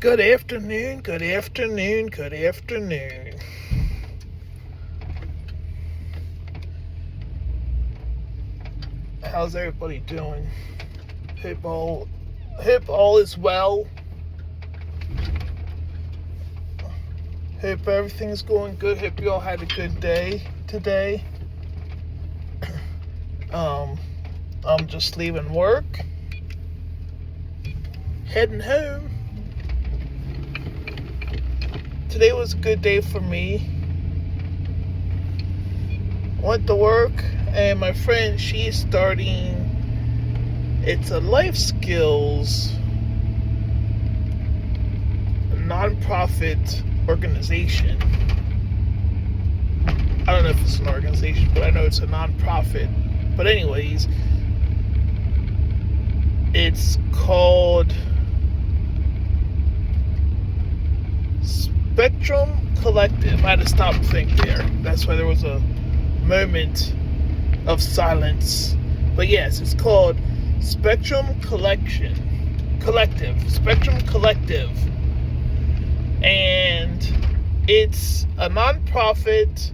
Good afternoon, good afternoon, good afternoon. How's everybody doing? Hope all is well. Hope everything's going good. Hope you all had a good day today. I'm just leaving work, heading home. Today was a good day for me. Went to work, and my friend, she's starting, it's a life skills nonprofit organization. I don't know if it's an organization, but I know it's a nonprofit. But anyways, it's called Spectrum Collective. I had to stop and think there. That's why there was a moment of silence. But yes, it's called Spectrum Collective. Spectrum Collective. And it's a nonprofit,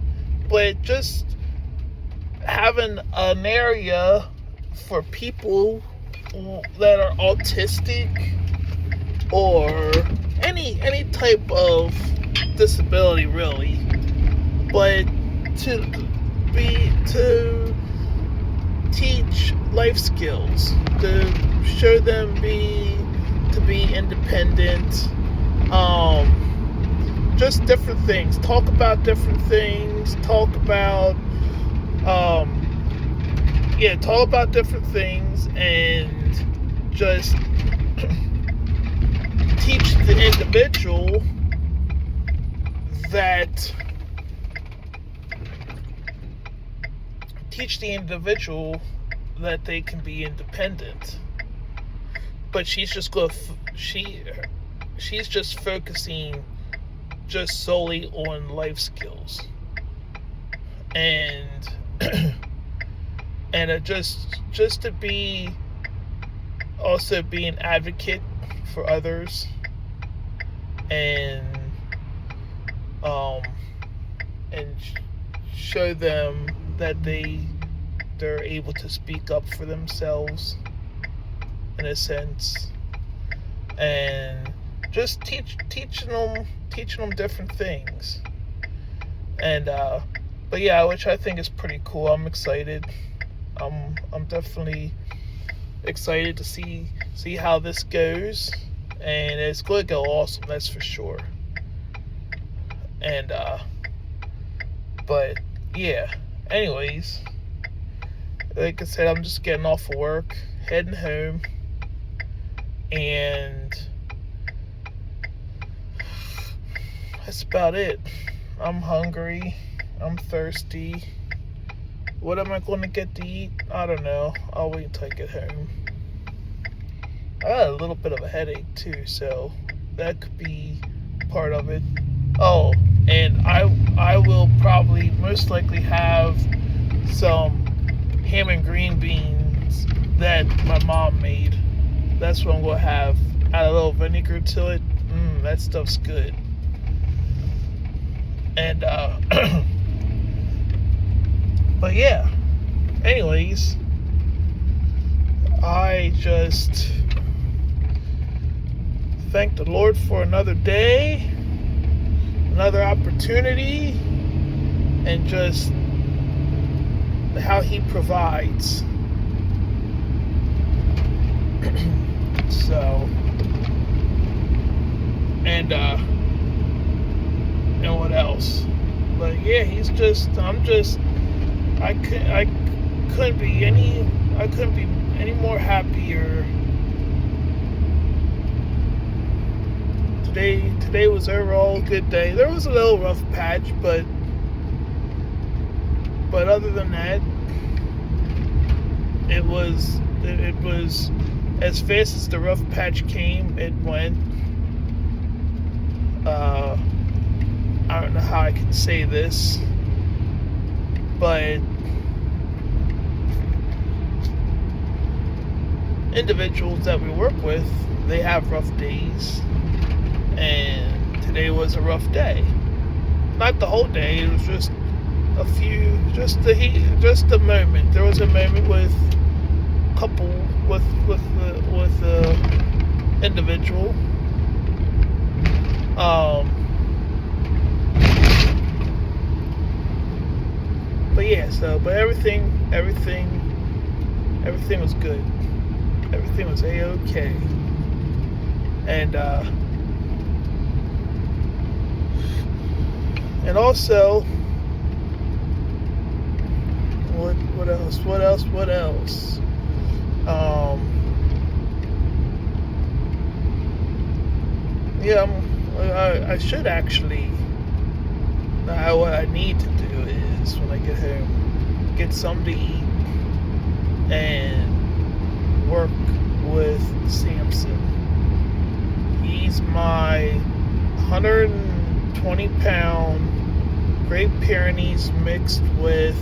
but just having an area for people that are autistic or any type of disability, really, but to teach life skills, to show them to be independent, just different things, talk about different things, talk about different things, and just teach the individual that they can be independent. But she's just focusing just solely on life skills, and and just to be an advocate for others, and show them that they're able to speak up for themselves, in a sense, and just teaching them different things, and but yeah, which I think is pretty cool. I'm excited. I'm definitely excited to see how this goes, and it's going to go awesome, that's for sure. And but yeah, anyways, like I said, I'm just getting off of work, heading home, and that's about it. I'm hungry, I'm thirsty. What am I going to get to eat? I don't know. I'll wait until I get home. I got a little bit of a headache too, so that could be part of it. Oh, and I will probably most likely have some ham and green beans that my mom made. That's what I'm going to have. Add a little vinegar to it. That stuff's good. And but yeah, anyways, I just thank the Lord for another day, another opportunity, and just how He provides. So, and what else? But yeah, I couldn't be any more happier. Today was overall a good day. There was a little rough patch, but other than that, it was as fast as the rough patch came, it went. I don't know how I can say this, but individuals that we work with, they have rough days. and today was a rough day. Not the whole day. It was just a few, just the moment. There was a moment with couple with individual. But yeah, but everything was good. Everything was a-okay. And also, what else? Yeah, I should actually. What I need to do is when I get home, get something to eat and work with Samson. He's my 120-pound Great Pyrenees mixed with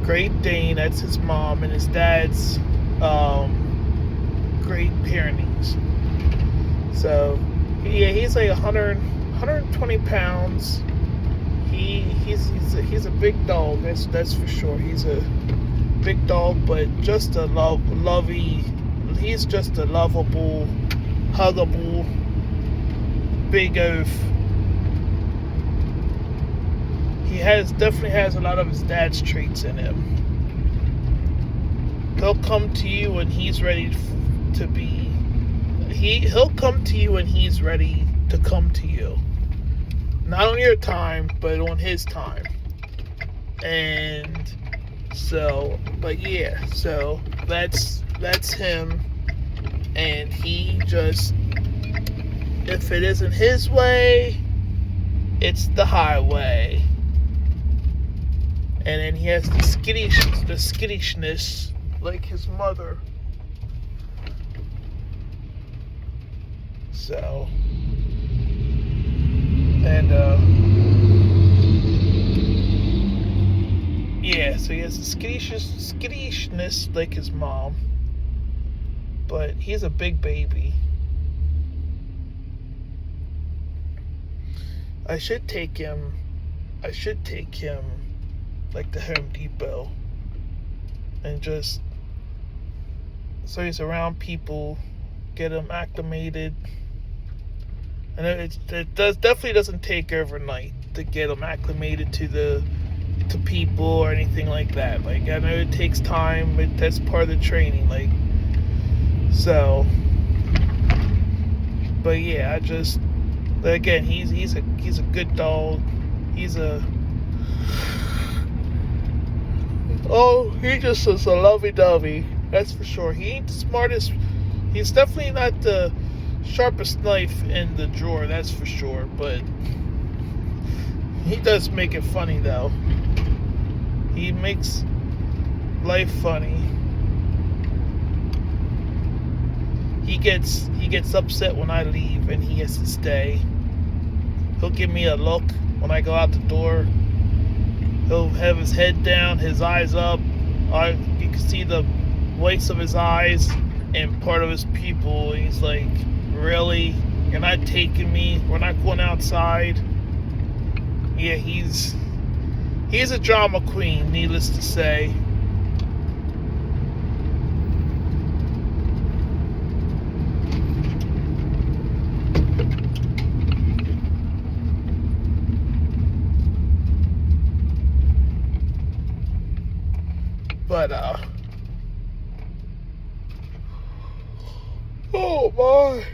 Great Dane. That's his mom, and his dad's Great Pyrenees. So yeah, he's like 120 pounds. He's a big dog. That's for sure. He's a big dog, but just a He's just a lovable, huggable, big oaf. He definitely has a lot of his dad's traits in him. He'll come to you when he's ready to be. He'll come to you when he's ready to come to you. Not on your time, but on his time. And so, but yeah, so that's him. And he just, if it isn't his way, it's the highway. And then he has the skittishness like his mother. So, and yeah, so he has the skittishness like his mom, but he's a big baby. I should take him like to Home Depot and just so he's around people, get him acclimated. And it definitely doesn't take overnight to get him acclimated to people or anything like that. Like, I know it takes time, but that's part of the training. Like, so, but yeah, again, he's a good dog. He just is a lovey-dovey. That's for sure. He ain't the smartest. He's definitely not the sharpest knife in the drawer, that's for sure, but he does make it funny though. He makes life funny. He gets upset when I leave and he has to stay. He'll give me a look when I go out the door. He'll have his head down, his eyes up. You can see the whites of his eyes and part of his pupil. He's like, really? You're not taking me? We're not going outside? Yeah, he's a drama queen, needless to say. But oh my.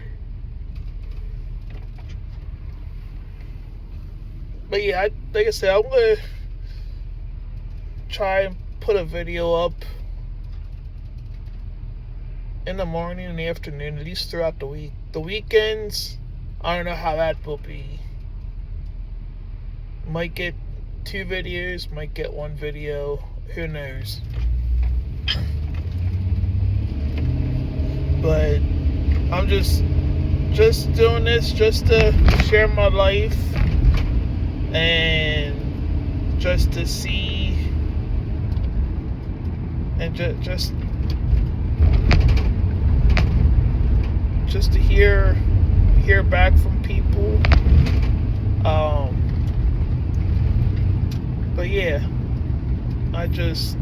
But yeah, like I said, I'm gonna try and put a video up in the morning and the afternoon, at least throughout the week. The weekends, I don't know how that will be. Might get 2 videos, might get 1 video, who knows. But I'm just doing this just to share my life and just to see and just to hear hear back from people. But yeah, I just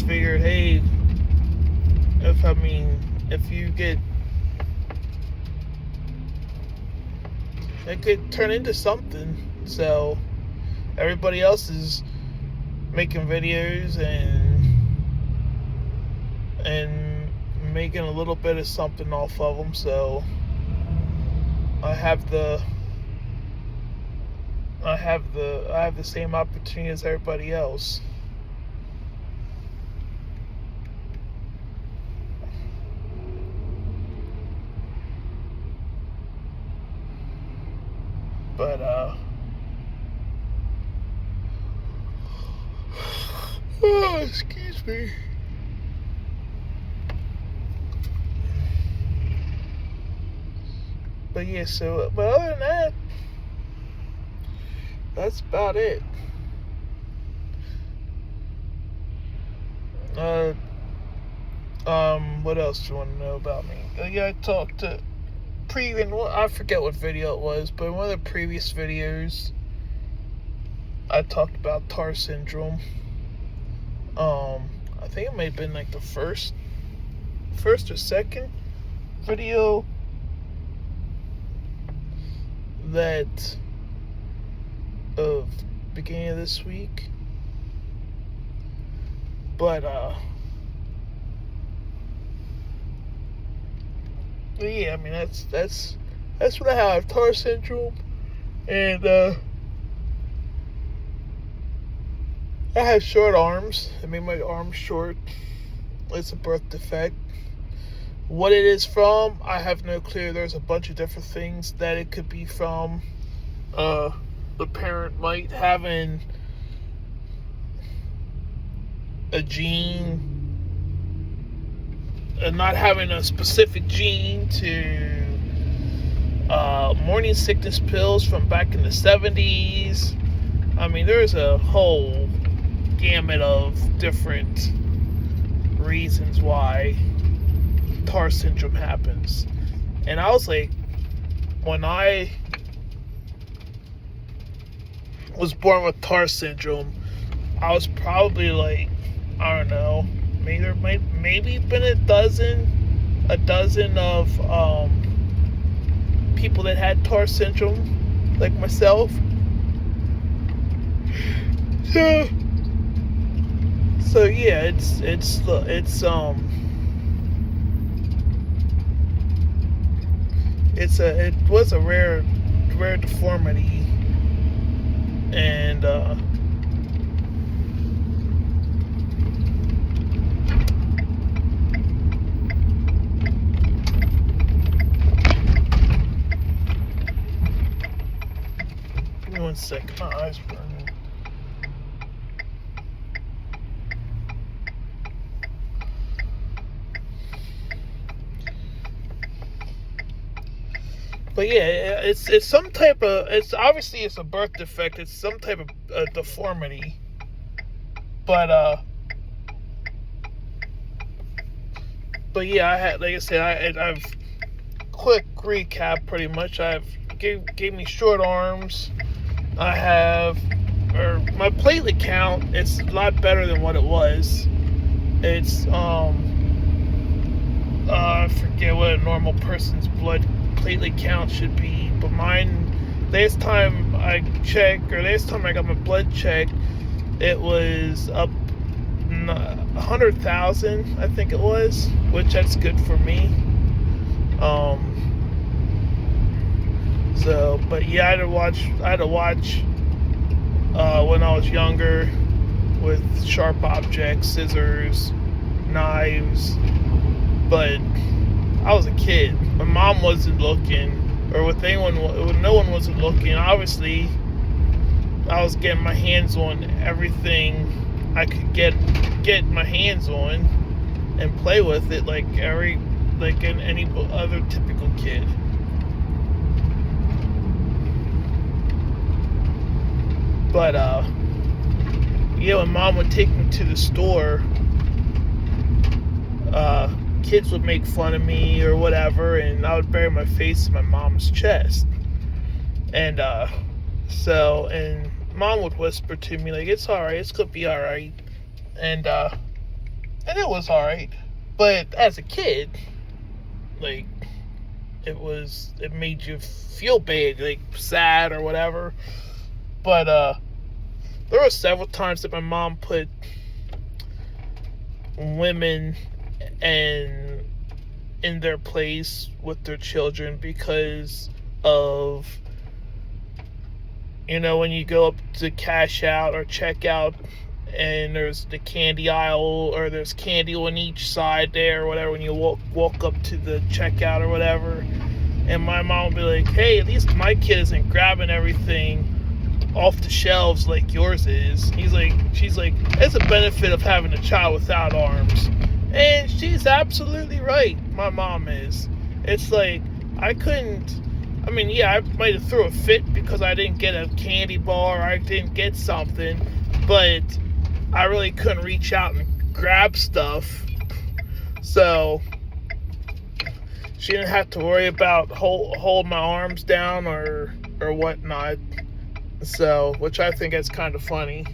figured, hey, if you get, it could turn into something. So everybody else is making videos and making a little bit of something off of them. So I have the same opportunity as everybody else. But oh, excuse me. But yeah, but other than that, that's about it. What else do you want to know about me? Yeah, I talked to I forget what video it was, but in one of the previous videos, I talked about TAR syndrome. I think it may have been like the first or second video that of beginning of this week. But yeah, I mean that's what I have, TAR syndrome, and I have short arms. I made my arms short. It's a birth defect. What it is from, I have no clue. There's a bunch of different things that it could be from. The parent might having a gene, not having a specific gene to morning sickness pills from back in the 70s. I mean, there's a whole gamut of different reasons why TAR syndrome happens. And I was like, when I was born with TAR syndrome, I was probably like, I don't know, maybe been a dozen of people that had TAR syndrome, like myself. So yeah, it was a rare deformity, and give me 1 second, my eyes burning. But yeah, it's some type of, it's obviously it's a birth defect. It's some type of deformity. But yeah, I had, like I said, I've quick recap. Pretty much, gave me short arms. I have, or my platelet count, it's a lot better than what it was. It's I forget what a normal person's blood platelet count should be, but mine, last time I got my blood checked, it was up 100,000, I think it was, which that's good for me. So, but yeah, I had to watch when I was younger with sharp objects, scissors, knives, but I was a kid. My mom wasn't looking, or when no one wasn't looking. Obviously, I was getting my hands on everything I could get my hands on and play with it like any other typical kid. But yeah, when mom would take me to the store, kids would make fun of me or whatever, and I would bury my face in my mom's chest. And and mom would whisper to me like, "It's all right. It's gonna be all right." And it was all right. But as a kid, like, it made you feel bad, like sad or whatever. But there were several times that my mom put women in their place with their children because of, when you go up to cash out or check out, and there's the candy aisle, or there's candy on each side there or whatever, when you walk up to the checkout or whatever, and my mom would be like, "Hey, at least my kid isn't grabbing everything off the shelves like yours is." She's like, "It's a benefit of having a child without arms." And she's absolutely right. My mom is. It's like, I might have threw a fit because I didn't get a candy bar, or I didn't get something, but I really couldn't reach out and grab stuff. So she didn't have to worry about hold my arms down or whatnot. So, which I think is kind of funny,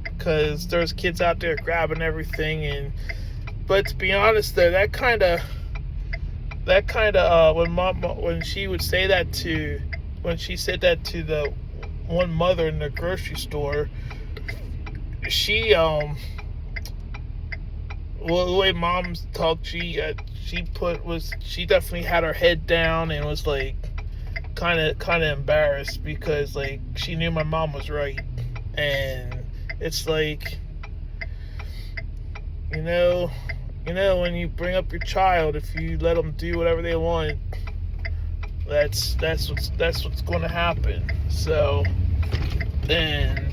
because there's kids out there grabbing everything. But to be honest, though, that kind of when she would say that when she said that to the one mother in the grocery store, she the way moms talk, she definitely had her head down and was like kind of embarrassed, because like she knew my mom was right. And it's like, when you bring up your child, if you let them do whatever they want, that's what's going to happen. So, and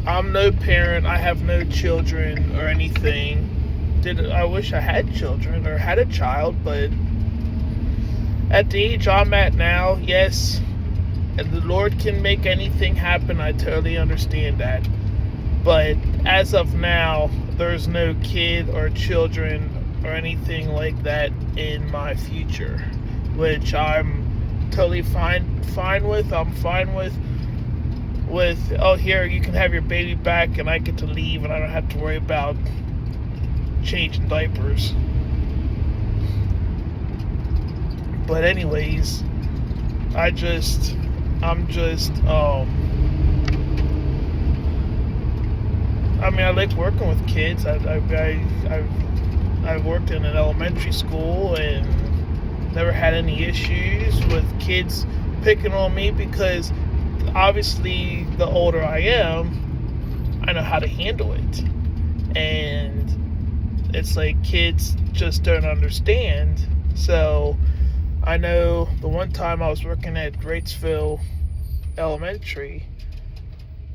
I'm no parent. I have no children or anything. I wish I had children or had a child, but at the age I'm at now, yes, and the Lord can make anything happen. I totally understand that. But as of now, there's no kid or children or anything like that in my future, which I'm totally fine with. I'm fine with, oh, here, you can have your baby back, and I get to leave, and I don't have to worry about changing diapers. But anyways, I like working with kids. I've worked in an elementary school and never had any issues with kids picking on me, because obviously the older I am, I know how to handle it. And it's like kids just don't understand. So I know the one time I was working at Gratesville Elementary,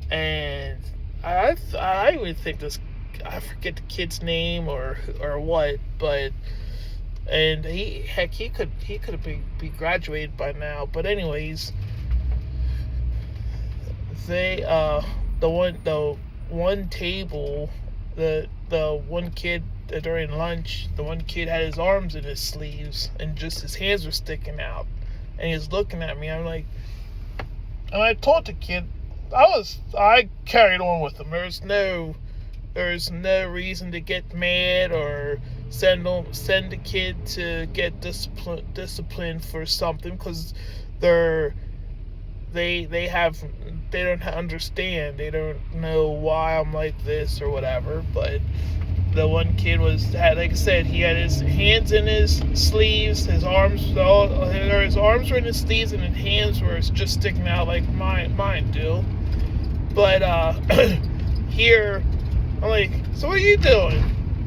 and I even think I forget the kid's name or what, but, and he could be graduated by now. But anyways, they the one table, the one kid, during lunch, the one kid had his arms in his sleeves and just his hands were sticking out, and he was looking at me. And I told the kid, I carried on with him. There's no reason to get mad or send the kid to get disciplined for something, because they don't understand. They don't know why I'm like this or whatever. But the one kid had, like I said, he had his hands in his sleeves, his arms were in his sleeves, and his hands were just sticking out like mine do. But here, I'm like, "So what are you doing?"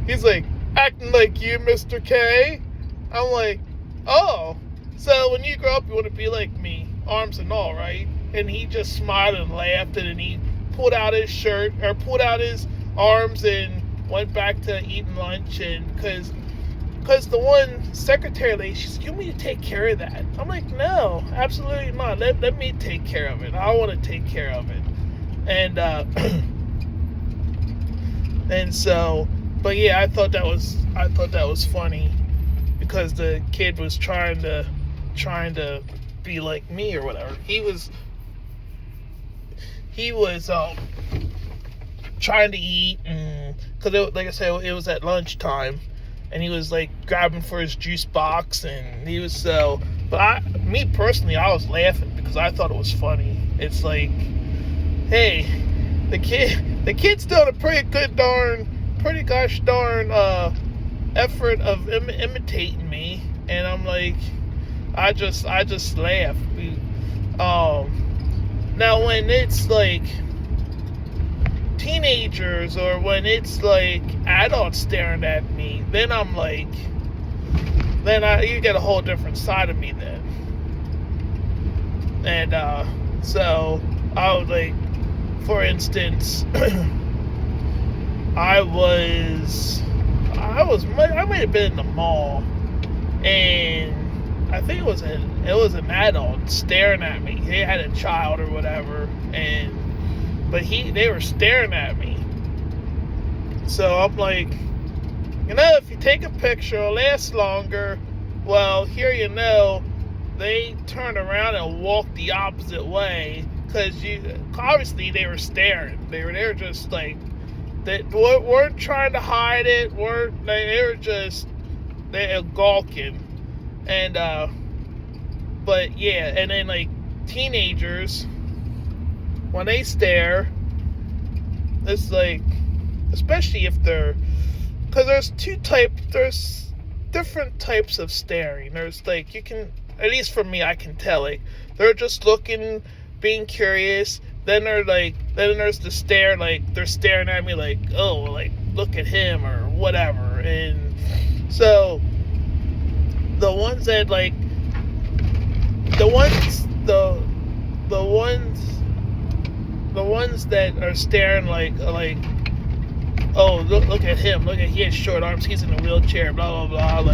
He's like, "Acting like you, Mr. K." I'm like, "Oh, so when you grow up, you want to be like me, arms and all, right?" And he just smiled and laughed, and then he pulled out his shirt, or pulled out his arms, and went back to eating lunch. And because the one secretary lady, she said, "You want me to take care of that?" I'm like, "No, absolutely not. Let me take care of it. I want to take care of it." And and so But yeah, I thought that was funny because the kid was trying to be like me or whatever. He was trying to eat, and because like I said, it was at lunchtime, and he was like grabbing for his juice box, and he was so. But me personally, I was laughing because I thought it was funny. It's like, hey, the kid's doing a pretty gosh darn effort of imitating me, and I'm like, I just laugh. Now when it's like teenagers or when it's like adults staring at me, then I'm like, you get a whole different side of me then. And so I was like, for instance, I might have been in the mall, and I think it was an adult staring at me. They had a child or whatever, but they were staring at me. So I'm like, if you take a picture, it'll last longer. Well, here they turned around and walked the opposite way because obviously they were staring. They were just like, they weren't trying to hide it. They were gawking. And but yeah, and then like teenagers, when they stare, it's like, especially if because there's different types of staring. There's like, you can, at least for me, I can tell, like, they're just looking, being curious. Then there's the stare, like, they're staring at me like, oh, like, look at him or whatever. And so the ones that like, the ones that are staring like, oh, look at him, he has short arms, he's in a wheelchair, blah blah blah,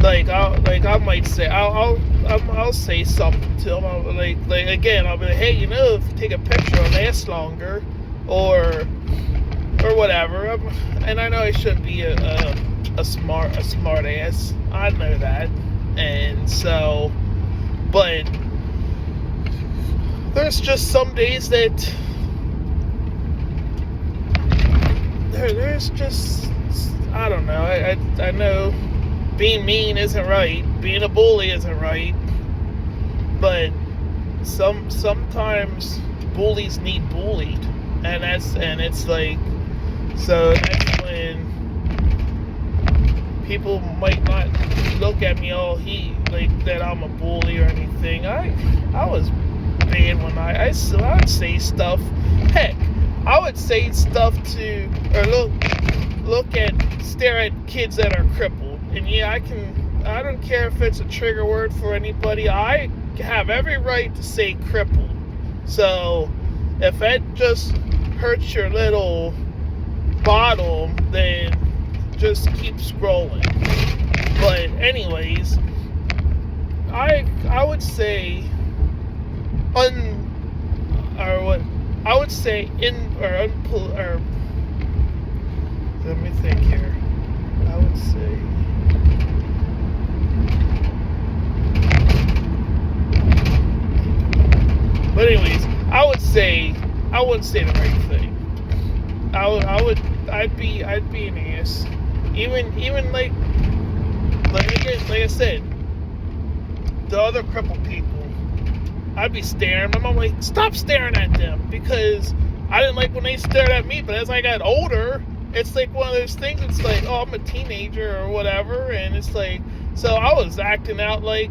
I might say, I'll say something to him. I'll be like, hey, if you take a picture, it'll last longer, or whatever. And I know I shouldn't be a smart ass. I know that, and so, but there's just some days that there's just, I don't know. I know being mean isn't right, being a bully isn't right, but sometimes bullies need bullied, and it's like, so that's when people might not look at me that I'm a bully or anything. I was bad when I would say stuff. Heck, I would say stuff stare at kids that are crippled. And yeah, I don't care if it's a trigger word for anybody. I have every right to say crippled. So if that just hurts your little bottom, then just keep scrolling. But anyways, I would say let me think here. I would say, but anyways, I wouldn't say the right thing. I'd be an ass. Even like I said, the other crippled people, I'd be staring. My mom like, stop staring at them, because I didn't like when they stared at me. But as I got older, it's like one of those things. It's like, oh, I'm a teenager or whatever, and it's like, so I was acting out like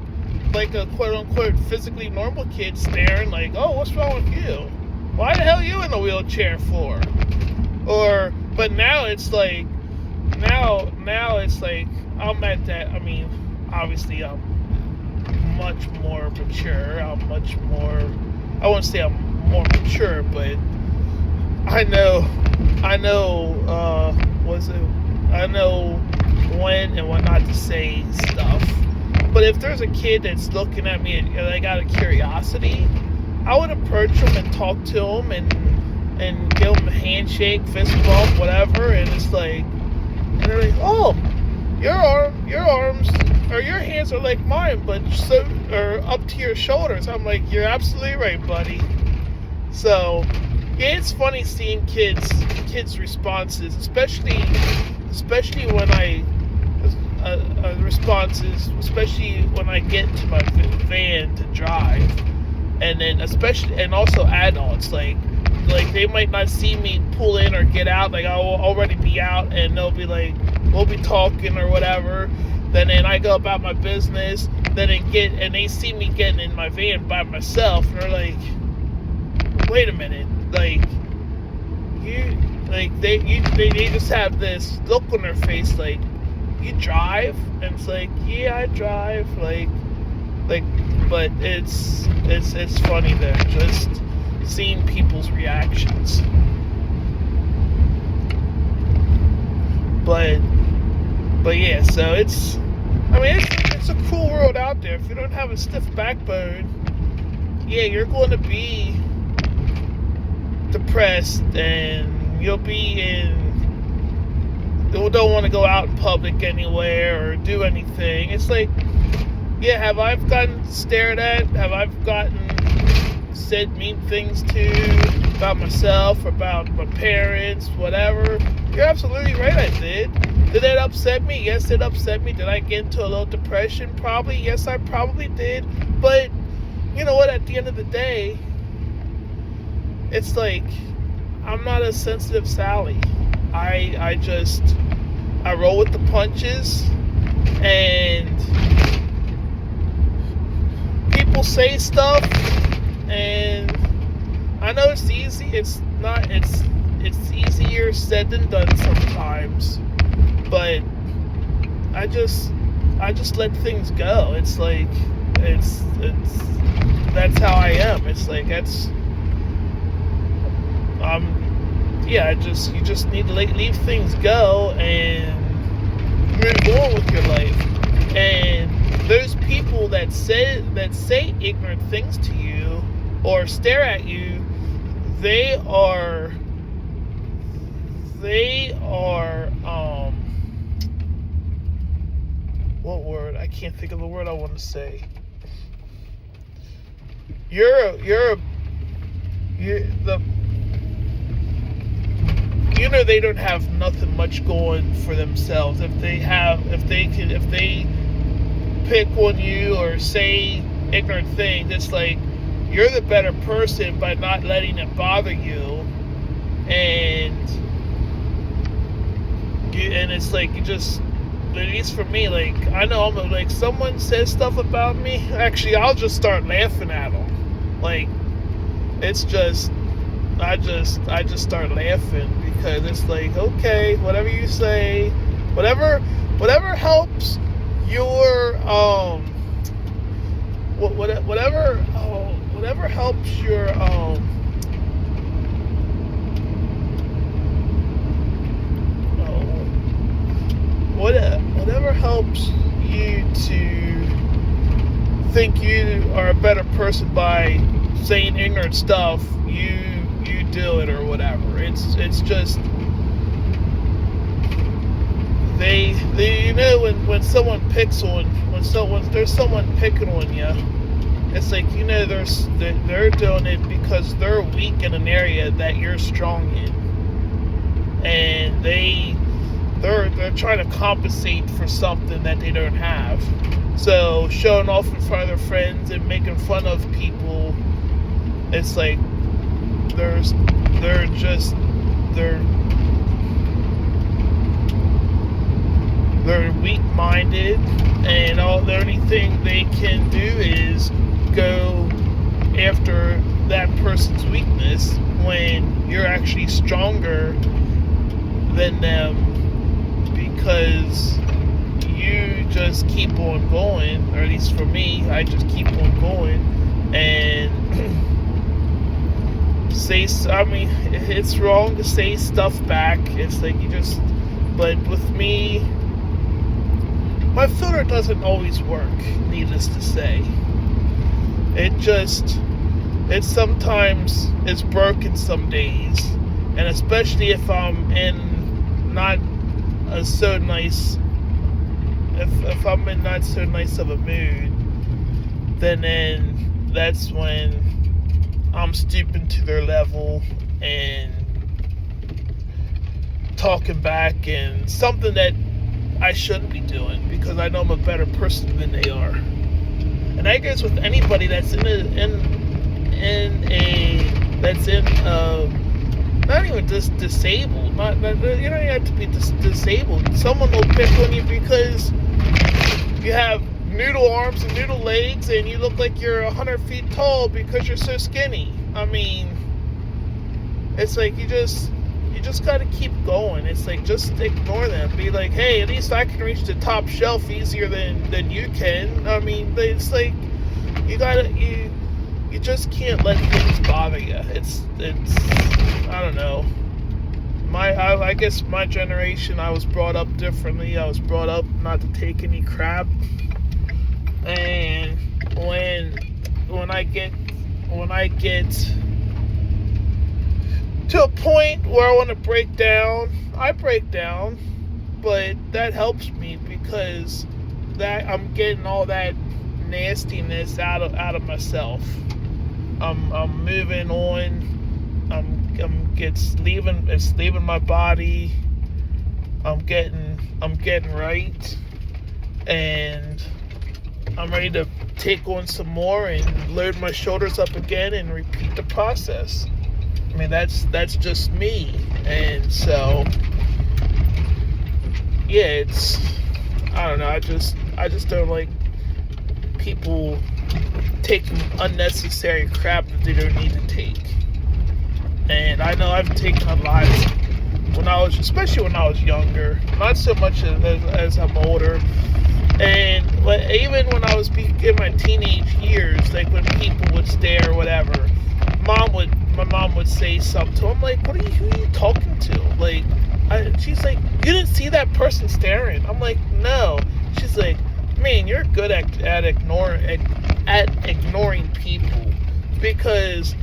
a quote unquote physically normal kid, staring like, oh, what's wrong with you? Why the hell are you in a wheelchair for? But now it's like, I'm at that. I mean, obviously I'm much more mature. I won't say I'm more mature, but I know when and when not to say stuff. But if there's a kid that's looking at me and I got a curiosity, I would approach him and talk to him and give him a handshake, fist bump, whatever. And it's like, And they're like, oh, your arms, or your hands are like mine, but so are up to your shoulders. I'm like, you're absolutely right, buddy. So, yeah, it's funny seeing kids' responses, especially when especially when I get to my van to drive, and then and also adults, like they might not see me pull in or get out, like I'll already be out, and they'll be like, we'll be talking or whatever. Then I go about my business. Then they see me getting in my van by myself, and they're like, wait a minute, like they just have this look on their face, like, you drive? And it's like, yeah, I drive, like, but it's funny there, just seeing people's reactions. But yeah, so it's a cool world out there. If you don't have a stiff backbone, yeah, you're going to be depressed, and you don't want to go out in public anywhere or do anything. It's like, yeah, have I gotten stared at? Have I gotten said mean things to about myself, about my parents, whatever? You're absolutely right, I did. Did that upset me? Yes, it upset me. Did I get into a little depression? Probably. Yes, I probably did. But you know what? At the end of the day, it's like, I'm not a sensitive Sally. I roll with the punches, and people say stuff, and I know it's easy. It's not. It's easier said than done sometimes, but I just let things go. It's like it's that's how I am. It's like yeah, you just need to leave things go and move on with your life. And those people that say ignorant things to you or stare at you, they are what word? I can't think of the word I want to say. They don't have nothing much going for themselves. If they pick on you or say ignorant things, it's like, you're the better person by not letting it bother you, and it's like, you just, at least for me, like, I know I'm like, someone says stuff about me, actually I'll just start laughing at them. Like, it's just, I just start laughing, because it's like, okay, whatever you say, whatever helps your whatever helps your whatever helps you to think you are a better person by saying ignorant stuff, you do it, or whatever. It's just they when someone picks on, there's someone picking on you, it's like, they're doing it because they're weak in an area that you're strong in, and they're trying to compensate for something that they don't have. So showing off in front of their friends and making fun of people, it's like they're weak-minded, and the only thing they can do is go after that person's weakness when you're actually stronger than them, because you just keep on going, or at least for me, I just keep on going, and it's wrong to say stuff back. It's like, but with me, my filter doesn't always work, needless to say. It sometimes is broken some days, and especially if I'm in not a so nice, if I'm in not so nice of a mood, then that's when I'm stooping to their level and talking back, and something that I shouldn't be doing because I know I'm a better person than they are. And I guess with anybody that's not even just disabled, not you don't even have to be disabled. Someone will pick on you because you have noodle arms and noodle legs, and you look like you're 100 feet tall because you're so skinny. I mean, it's like you just gotta keep going. It's like, just ignore them. Be like, hey, at least I can reach the top shelf easier than you can. I mean, it's like you just can't let things bother you. It's I don't know. I guess my generation, I was brought up differently. I was brought up not to take any crap. And when I get to a point where I want to break down, I break down, but that helps me because that I'm getting all that nastiness out of myself. I'm moving on. It's leaving my body. I'm getting right, and I'm ready to take on some more and load my shoulders up again and repeat the process. I mean, that's just me. And so, yeah, I don't know, I just don't like people taking unnecessary crap that they don't need to take. And I know I've taken a lot especially when I was younger, not so much as I'm older. And even when I was in my teenage years, like when people would stare or whatever, my mom would say something. I'm like, who are you talking to? Like, she's like, you didn't see that person staring? I'm like, no. She's like, man, you're good at ignoring people, because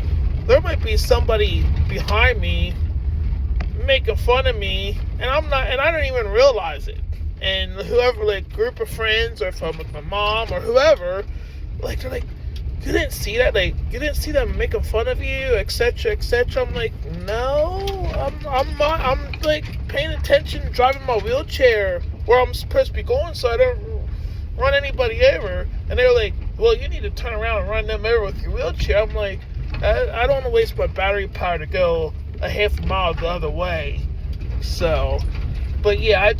there might be somebody behind me making fun of me, and I don't even realize it. And whoever, like, group of friends, or if I'm with my mom or whoever, like, they're like, you didn't see that? Like, you didn't see them making fun of you, etc., etc. I'm like, no, I'm like paying attention, driving my wheelchair where I'm supposed to be going, so I don't run anybody over. And they're like, well, you need to turn around and run them over with your wheelchair. I'm like, I don't want to waste my battery power to go a half a mile the other way. So, but yeah,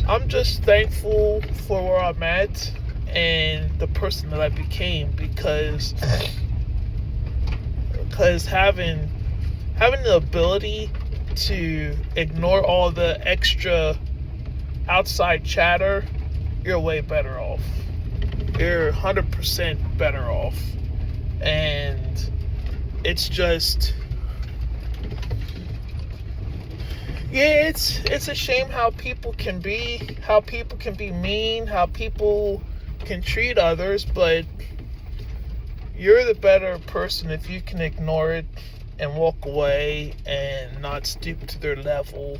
I'm just thankful for where I'm at and the person that I became, because having the ability to ignore all the extra outside chatter, you're way better off. You're 100% better off. And it's just, yeah, it's a shame how people can be mean, how people can treat others, but you're the better person if you can ignore it and walk away and not stoop to their level,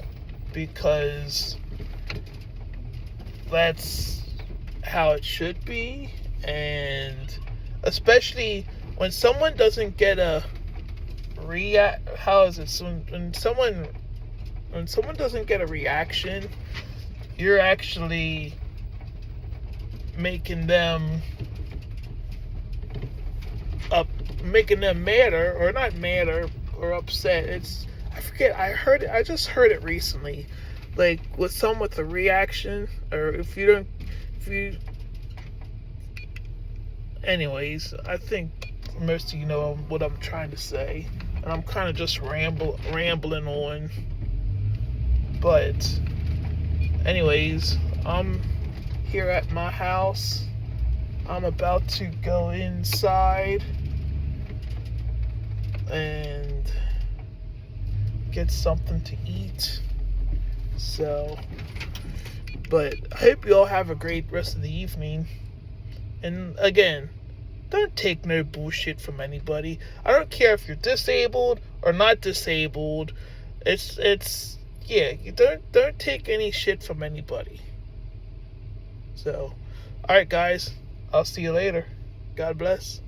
because that's how it should be. And especially when someone doesn't get a when someone doesn't get a reaction, you're actually making them mad, or not mad, or upset. I just heard it recently, like with someone with a reaction, or anyways, I think most of you know what I'm trying to say, and I'm kind of just rambling on. But anyways, I'm here at my house. I'm about to go inside and get something to eat. So, but I hope you all have a great rest of the evening. And again, don't take no bullshit from anybody. I don't care if you're disabled or not disabled. It's yeah, you don't take any shit from anybody. So, all right, guys, I'll see you later. God bless.